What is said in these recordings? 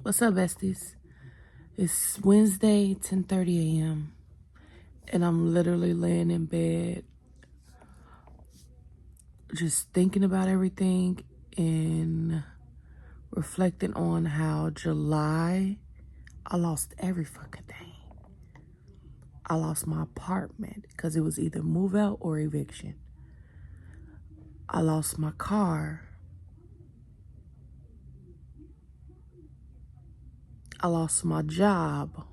What's up, besties? It's Wednesday, 10:30 a.m. and I'm literally laying in bed just thinking about everything and reflecting on how July I lost every fucking thing. I lost my apartment because it was either move out or eviction. I lost my car. I lost my job.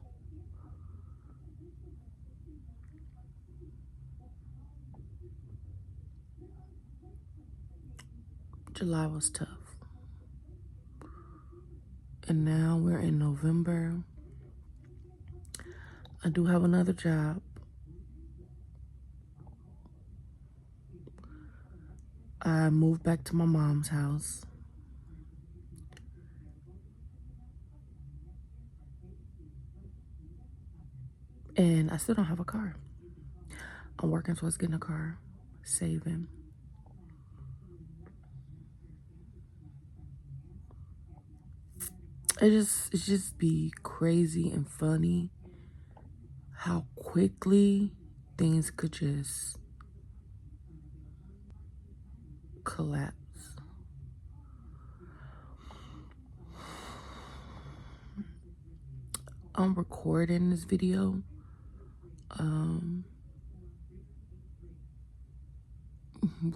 July was tough. And now we're in November. I do have another job. I moved back to my mom's house. And I still don't have a car. I'm working towards getting a car, saving. It just be crazy and funny how quickly things could just collapse. I'm recording this video.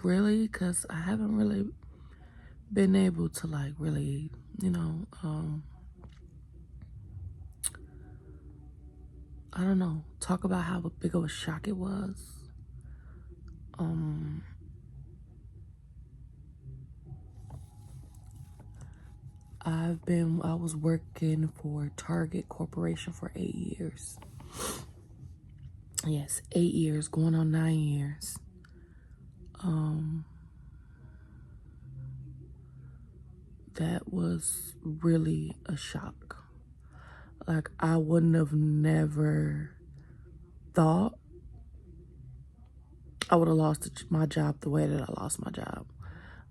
Really, because I haven't really been able to really, I don't know, talk about how big of a shock it was. I was working for Target Corporation for 8 years. Yes, 8 years, going on 9 years. That was really a shock. Like, I wouldn't have never thought I would have lost my job the way that I lost my job.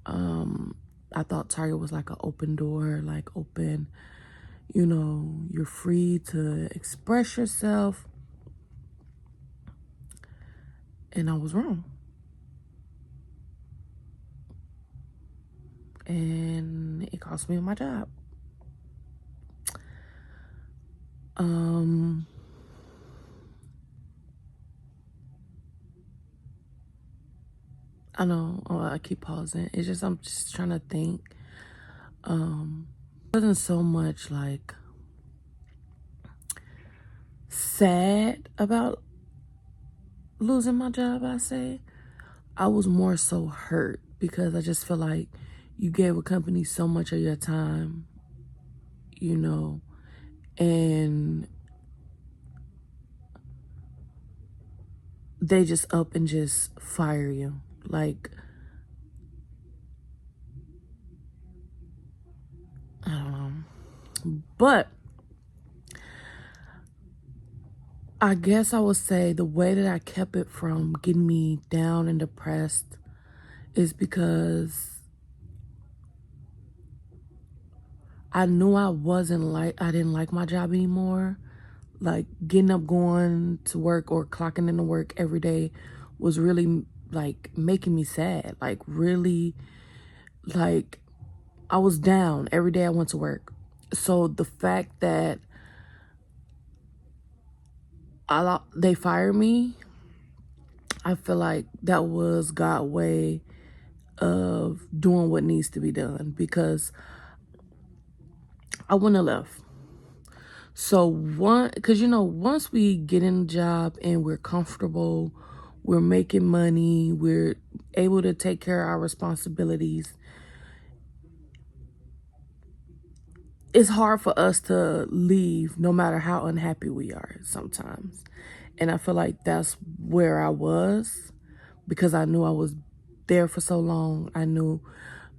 I thought Target was like an open door, like open, you're free to express yourself. And I was wrong. And it cost me my job. I know I keep pausing. It's just, I'm just trying to think. It wasn't so much like sad about losing my job, I say. I was more so hurt because I just feel like you gave a company so much of your time, and they just up and just fire you. Like, I don't know. But I guess I would say the way that I kept it from getting me down and depressed is because I knew I didn't like my job anymore. Like, getting up, going to work or clocking into work every day was really like making me sad. Like, really, like, I was down every day I went to work. So the fact that they fired me, I feel like that was God's way of doing what needs to be done, because I wouldn't have left. So because once we get in a job and we're comfortable, we're making money, we're able to take care of our responsibilities, it's hard for us to leave no matter how unhappy we are sometimes. And I feel like that's where I was, because I knew I was there for so long. I knew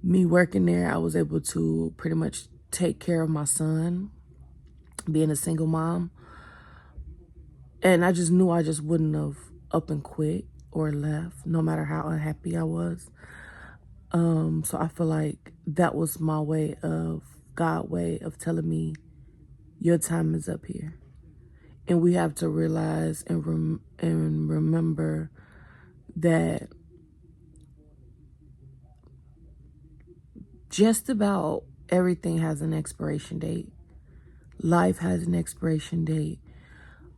me working there, I was able to pretty much take care of my son, being a single mom. And I just knew I just wouldn't have up and quit or left, no matter how unhappy I was. So I feel like that was God's way of telling me your time is up here. And we have to realize and remember that just about everything has an expiration date. Life has an expiration date.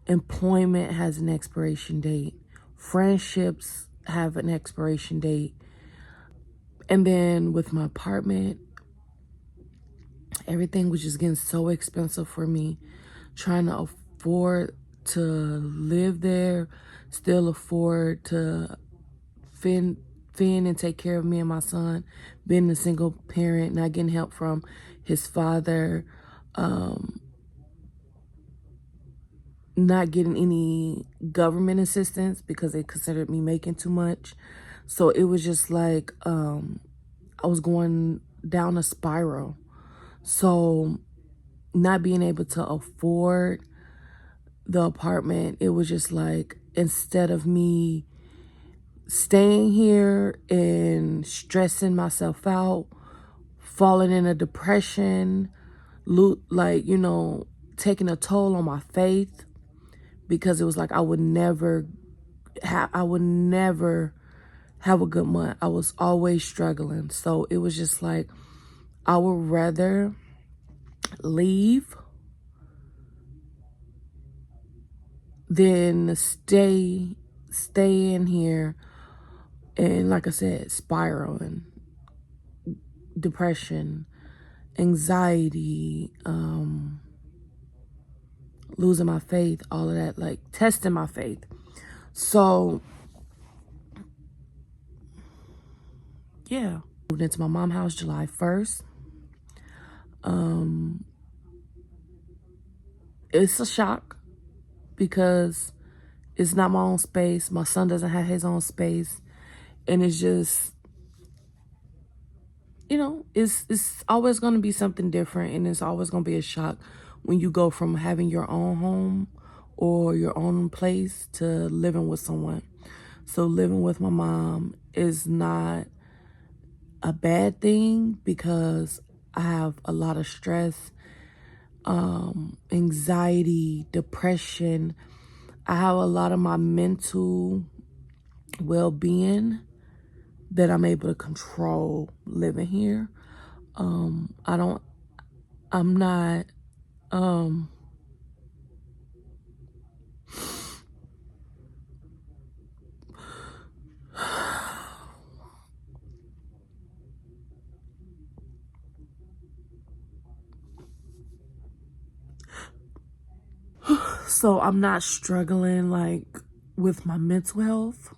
Employment has an expiration date. Friendships have an expiration date. And then with my apartment, everything was just getting so expensive for me. Trying to afford to live there, still afford to fend and take care of me and my son, being a single parent, not getting help from his father, not getting any government assistance because they considered me making too much. So it was just like I was going down a spiral. So not being able to afford the apartment, it was just like, instead of me staying here and stressing myself out, falling in a depression, like, taking a toll on my faith, because it was like I would never have a good month. I was always struggling. So it was just like, I would rather leave than stay in here and, like I said, spiraling, depression, anxiety, losing my faith, all of that, like testing my faith. So yeah, moved into my mom's house July 1st. It's a shock because it's not my own space. My son doesn't have his own space. And it's just, it's always going to be something different. And it's always going to be a shock when you go from having your own home or your own place to living with someone. So living with my mom is not a bad thing because I have a lot of stress, anxiety, depression. I have a lot of my mental well-being that I'm able to control living here. I'm not, so I'm not struggling like with my mental health.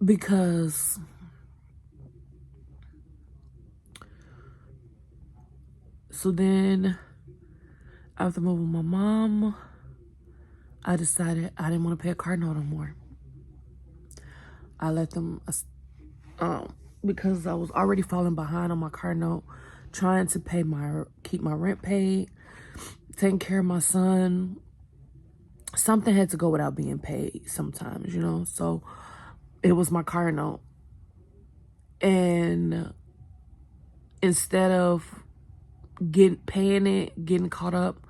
Because so then after moving with my mom, I decided I didn't want to pay a car note no more. I let them, because I was already falling behind on my car note, trying to keep my rent paid, taking care of my son. Something had to go without being paid sometimes, so it was my car note. And instead of getting caught up,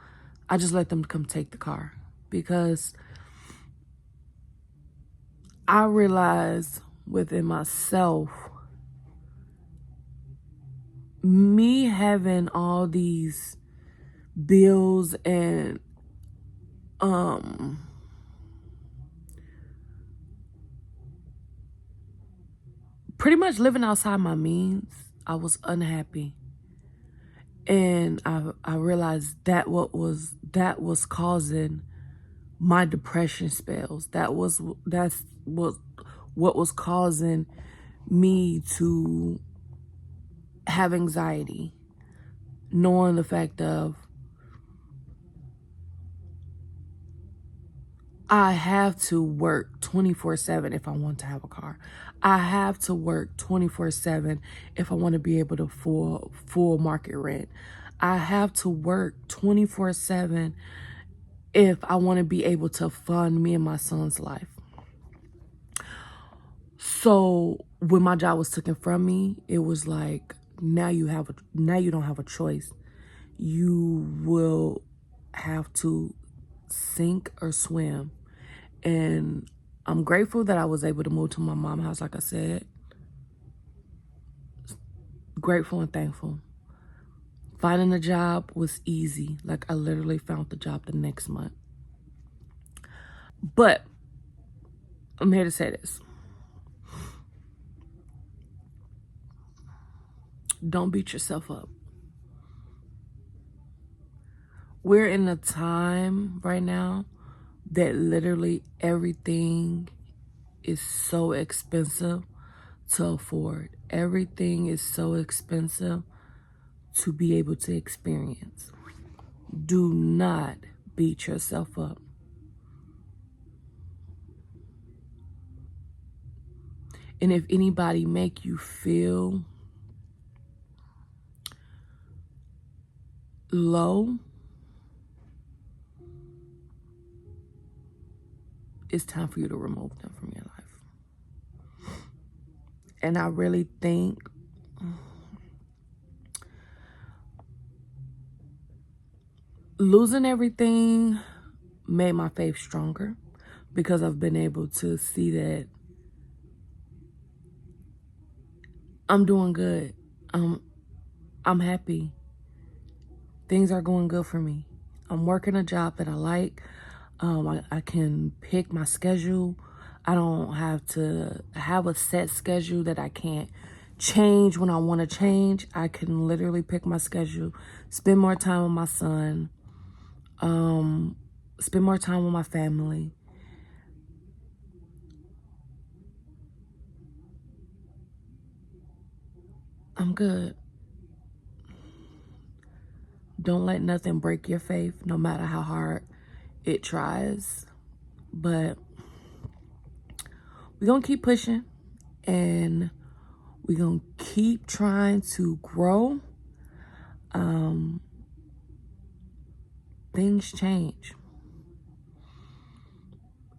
I just let them come take the car, because I realized within myself, me having all these bills and pretty much living outside my means, I was unhappy. And I realized that what was causing my depression spells. That's what was causing me to have anxiety, knowing the fact of I have to work 24/7 if I want to have a car. I have to work 24/7 if I want to be able to full market rent. I have to work 24/7 if I want to be able to fund me and my son's life. So when my job was taken from me, it was like, now you don't have a choice. You will have to sink or swim. And I'm grateful that I was able to move to my mom's house, like I said. Grateful and thankful. Finding a job was easy. Like, I literally found the job the next month. But I'm here to say this. Don't beat yourself up. We're in a time right now that literally everything is so expensive to afford. Everything is so expensive to be able to experience. Do not beat yourself up. And if anybody make you feel low, it's time for you to remove them from your life. And I really think losing everything made my faith stronger, because I've been able to see that I'm doing good. I'm happy. Things are going good for me. I'm working a job that I like. I can pick my schedule. I don't have to have a set schedule that I can't change when I want to change. I can literally pick my schedule, spend more time with my son, spend more time with my family. I'm good. Don't let nothing break your faith, no matter how hard it tries. But we're going to keep pushing, and we're going to keep trying to grow. Things change.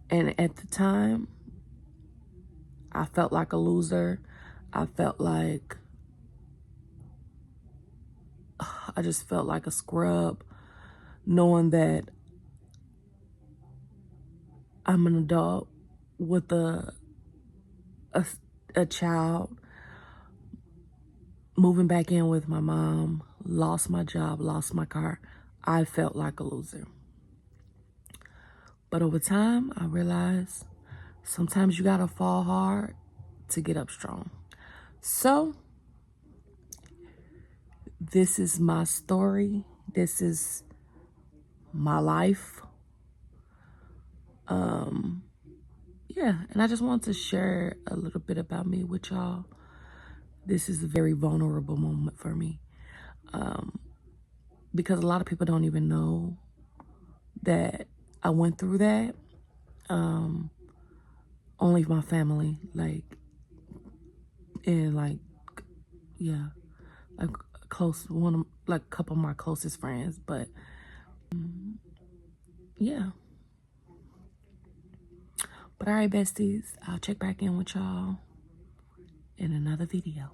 And at the time, I felt like a loser. I just felt like a scrub, knowing that I'm an adult with a child, moving back in with my mom, lost my job, lost my car. I felt like a loser. But over time, I realized sometimes you gotta fall hard to get up strong. So, this is my story. This is my life. Yeah, and I just want to share a little bit about me with y'all. This is a very vulnerable moment for me, because a lot of people don't even know that I went through that. Only my family, and yeah, like a couple of my closest friends. But yeah. But all right, besties, I'll check back in with y'all in another video.